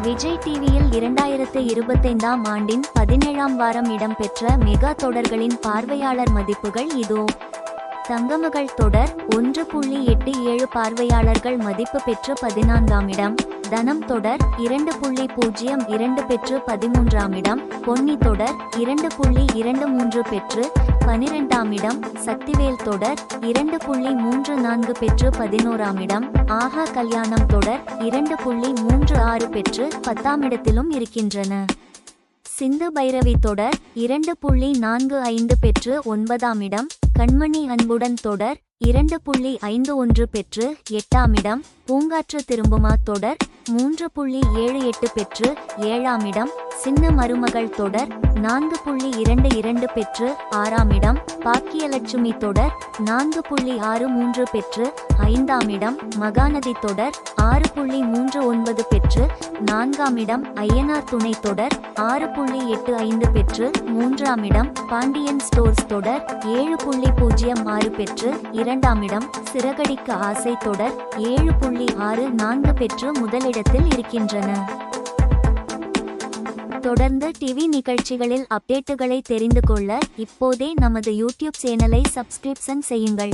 விஜய் டிவியில் 2025ஆம் ஆண்டின் 17ஆம் வாரம் இடம்பெற்ற மெகா தொடர்களின் பார்வையாளர் மதிப்புகள் இதோ. தங்கமகள் தொடர் 1.87 பார்வையாளர்கள் மதிப்பு பெற்று 14ஆம் இடம். தனம் தொடர் 2.02 பெற்று 13ஆம் இடம். பொன்னி தொடர் 2.23 பெற்று 12ஆம் இடம். சக்திவேல் தொடர் 2.34 பெற்று 11ஆம் இடம். ஆஹா கல்யாணம் தொடர் 2.36 பெற்று 10ஆம் இடத்திலும் இருக்கின்றன. சிந்து பைரவி தொடர் 2.45 பெற்று 9ஆம் இடம். கண்மணி அன்புடன் தொடர் 2.51 பெற்று 8ஆம் இடம். பூங்காற்று திரும்புமா தொடர் 3.78 பெற்று 7ஆம் இடம். சின்ன மருமகள் தொடர் 4.22 பெற்று 6ஆம் இடம். பாக்கியலட்சுமி தொடர் 4.63 பெற்று 5ஆம் இடம். மகாநதி தொடர் 6.39 பெற்று 4ஆம் இடம். ஐயனார் துணை தொடர் 6.85 பெற்று 3ஆம் இடம். பாண்டியன் ஸ்டோர்ஸ் தொடர் 7.06 பெற்று 2ஆம் இடம். சிறகடிக்க ஆசை தொடர் 7.64 பெற்று முதலிடத்தில் இருக்கின்றன. தொடர்ந்து டிவி நிகழ்ச்சிகளில் அப்டேட்டுகளை தெரிந்து கொள்ள இப்போதே நமது யூடியூப் சேனலை சப்ஸ்கிரிப்ஷன் செய்யுங்கள்.